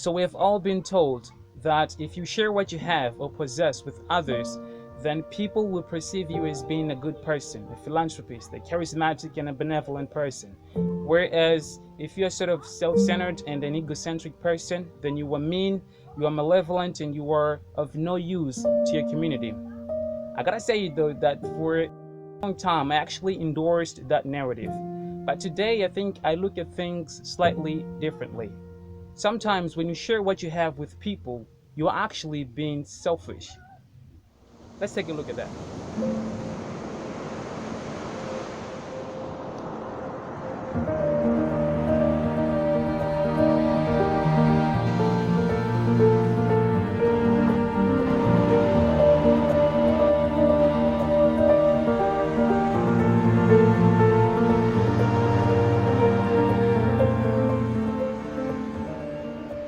So we have all been told that if you share what you have or possess with others, then people will perceive you as being a good person, a philanthropist, a charismatic and a benevolent person. Whereas if you're sort of self-centered and an egocentric person, then you are mean, you are malevolent, and you are of no use to your community. I gotta say though that for a long time I actually endorsed that narrative. But today I think I look at things slightly differently. Sometimes when you share what you have with people, you're actually being selfish. Let's take a look at that.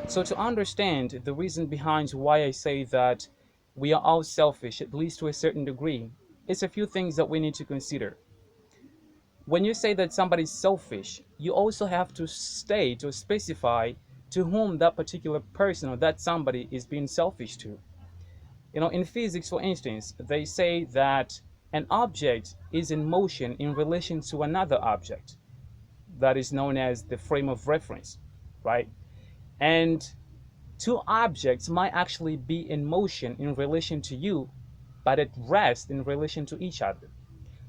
So, to understand the reason behind why I say that we are all selfish, at least to a certain degree, it's a few things that we need to consider. When you say that somebody's selfish, you also have to state or specify to whom that particular person or that somebody is being selfish to. In physics, for instance, they say that an object is in motion in relation to another object. That is known as the frame of reference, right? And two objects might actually be in motion in relation to you, but at rest in relation to each other.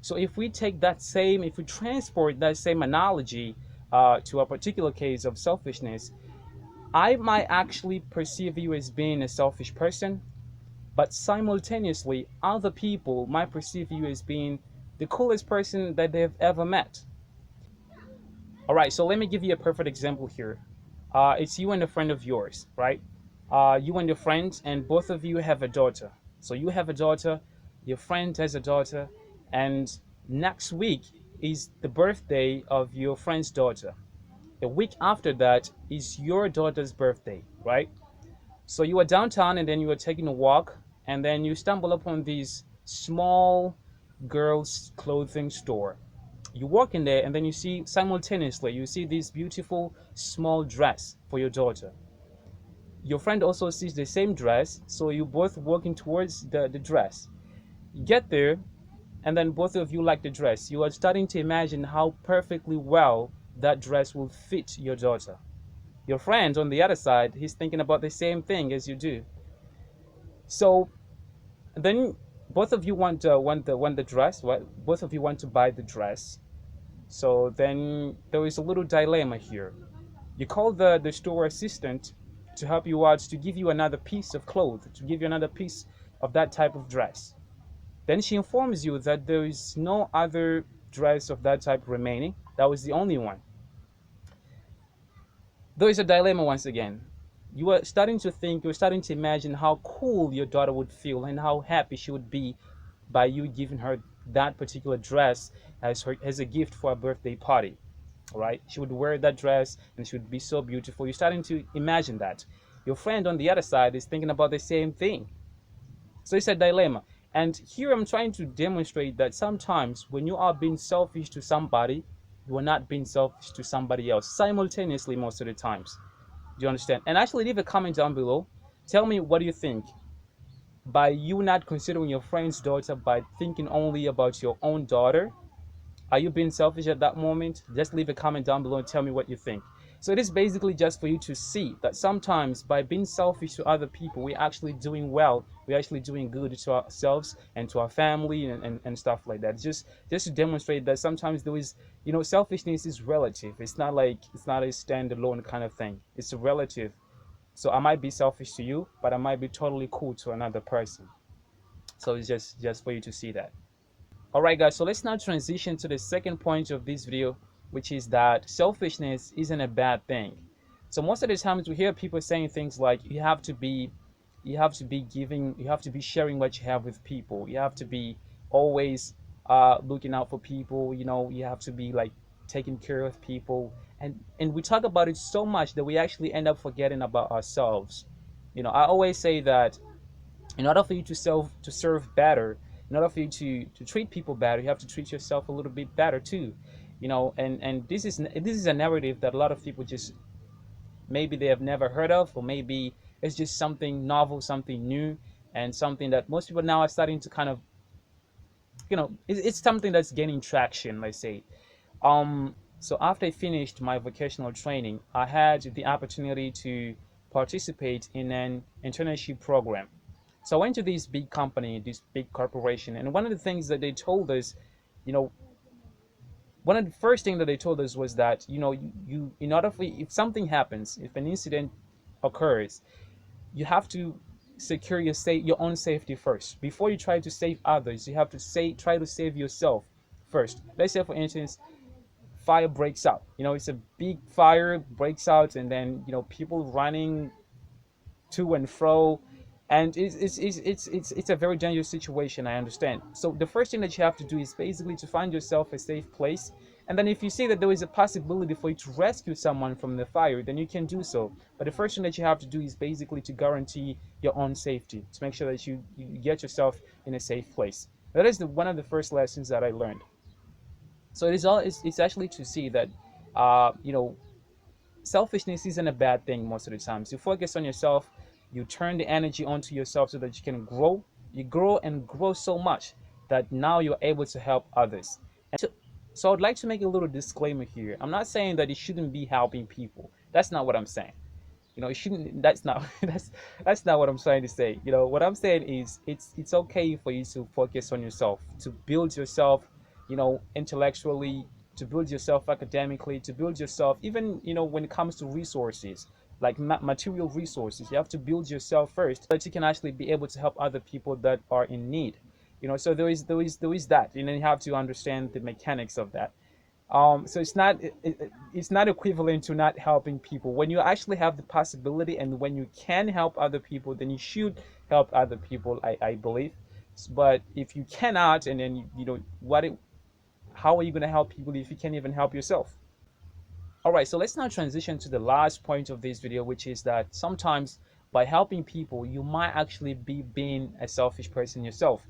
So if we transport that same analogy to a particular case of selfishness, I might actually perceive you as being a selfish person, but simultaneously, other people might perceive you as being the coolest person that they've ever met. All right, so let me give you a perfect example here. It's you and a friend of yours, right? You and your friend, and both of you have a daughter. So you have a daughter, your friend has a daughter, and next week is the birthday of your friend's daughter. A week after that is your daughter's birthday, right? So you are downtown and then you are taking a walk, and then you stumble upon this small girls' clothing store. You walk in there and then you see simultaneously you see this beautiful small dress for your daughter. Your friend also sees the same dress, so you both walking towards the dress. You get there, and then both of you like the dress. You are starting to imagine how perfectly well that dress will fit your daughter. Your friend on the other side, he's thinking about the same thing as you do. So then both of you want the dress. What both of you want to buy the dress. So then there is a little dilemma here. You call the store assistant to help you out, to give you another piece of cloth, to give you another piece of that type of dress. Then she informs you that there is no other dress of that type remaining. That was the only one. There is a dilemma once again. You're starting to imagine how cool your daughter would feel and how happy she would be by you giving her that particular dress as a gift for a birthday party. All right, she would wear that dress and she would be so beautiful. You're starting to imagine that. Your friend on the other side is thinking about the same thing. So it's a dilemma. And here I'm trying to demonstrate that sometimes when you are being selfish to somebody, you are not being selfish to somebody else simultaneously most of the times. Do you understand? And actually leave a comment down below. Tell me, what do you think? By you not considering your friend's daughter, by thinking only about your own daughter, are you being selfish at that moment? Just leave a comment down below and tell me what you think. So it is basically just for you to see that sometimes by being selfish to other people, we're actually doing well. We're actually doing good to ourselves and to our family and stuff like that. Just to demonstrate that sometimes there is, selfishness is relative. It's not a standalone kind of thing. It's relative. So I might be selfish to you, but I might be totally cool to another person. So it's just for you to see that. All right, guys, so let's now transition to the second point of this video, which is that selfishness isn't a bad thing. So most of the times we hear people saying things like you have to be sharing what you have with people. You have to be always looking out for people. You have to be like taking care of people, and we talk about it so much that we actually end up forgetting about ourselves. I always say that in order for you to serve better, in order for you to treat people better, you have to treat yourself a little bit better too. And this is a narrative that a lot of people just maybe they have never heard of, or maybe it's just something novel, something new, and something that most people now are starting to kind of, it's something that's gaining traction, let's say. So after I finished my vocational training, I had the opportunity to participate in an internship program. So I went to this big company, this big corporation, and one of the things that they told us, you know, one of the first things that they told us was that, you in order for, if something happens, if an incident occurs, you have to secure your own safety first. Before you try to save others, you have to try to save yourself first. Let's say, for instance, fire breaks out. It's a big fire breaks out, and then people running to and fro, and it's a very dangerous situation. I understand. So the first thing that you have to do is basically to find yourself a safe place, and then if you see that there is a possibility for you to rescue someone from the fire, then you can do so. But the first thing that you have to do is basically to guarantee your own safety, to make sure that you get yourself in a safe place. That is one of the first lessons that I learned. So it's actually to see that, uh, you know selfishness isn't a bad thing. Most of the times you focus on yourself, you turn the energy onto yourself so that you can grow. You grow and grow so much that now you're able to help others. And so I'd like to make a little disclaimer here. I'm not saying that you shouldn't be helping people. That's not what I'm saying. It shouldn't. That's not. That's not what I'm trying to say. What I'm saying is, it's okay for you to focus on yourself, to build yourself, intellectually, to build yourself academically, to build yourself even, when it comes to resources, like material resources. You have to build yourself first, so that you can actually be able to help other people that are in need. So there is that. You have to understand the mechanics of that. So it's not equivalent to not helping people. When you actually have the possibility and when you can help other people, then you should help other people, I believe. But if you cannot, and then how are you going to help people if you can't even help yourself? All right, so let's now transition to the last point of this video, which is that sometimes by helping people, you might actually be being a selfish person yourself.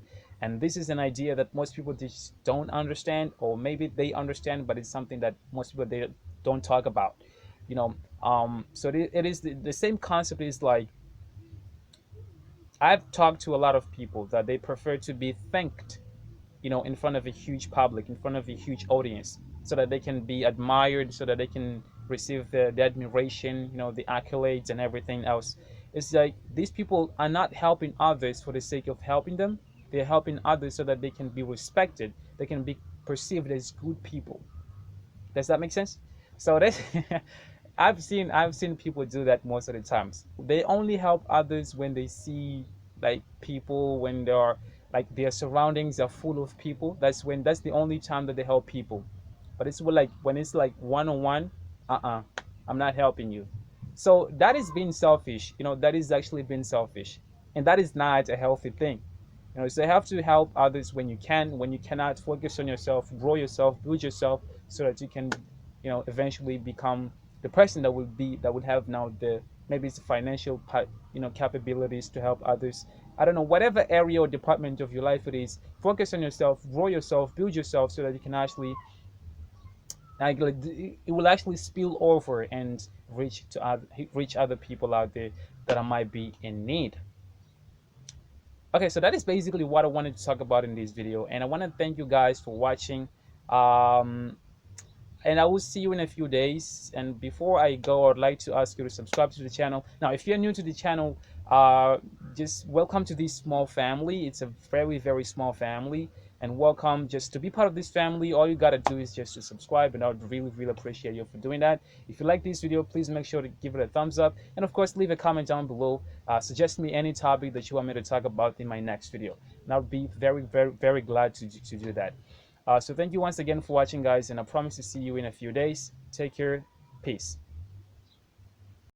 And this is an idea that most people just don't understand, or maybe they understand, but it's something that most people they don't talk about. So it is the same concept. Is like, I've talked to a lot of people that they prefer to be thanked, in front of a huge public, in front of a huge audience, so that they can be admired, so that they can receive the admiration, the accolades and everything else. It's like these people are not helping others for the sake of helping them. They're helping others so that they can be respected, they can be perceived as good people. Does that make sense? So that's I've seen people do that most of the times. They only help others when they see, like, people, when they are, like, their surroundings are full of people. That's the only time that they help people. But it's like when it's like one on one, I'm not helping you. So that is being selfish. That is actually being selfish, and that is not a healthy thing. So you have to help others when you can. When you cannot, focus on yourself, grow yourself, build yourself, so that you can, eventually become the person that would have now the, maybe it's the financial part, capabilities to help others. I don't know, whatever area or department of your life it is. Focus on yourself, grow yourself, build yourself, so that you can actually, like, it will actually spill over and reach other people out there that might be in need. Okay, so that is basically what I wanted to talk about in this video, and I want to thank you guys for watching. Um, and I will see you in a few days. And before I go, I'd like to ask you to subscribe to the channel. Now, if you're new to the channel, just welcome to this small family. It's a very, very small family, and welcome. Just to be part of this family, all you gotta do is just to subscribe, and I would really, really appreciate you for doing that. If you like this video, please make sure to give it a thumbs up, and of course, leave a comment down below. Suggest me any topic that you want me to talk about in my next video, and I'll be very, very, very glad to do that. So thank you once again for watching, guys, and I promise to see you in a few days. Take care. Peace.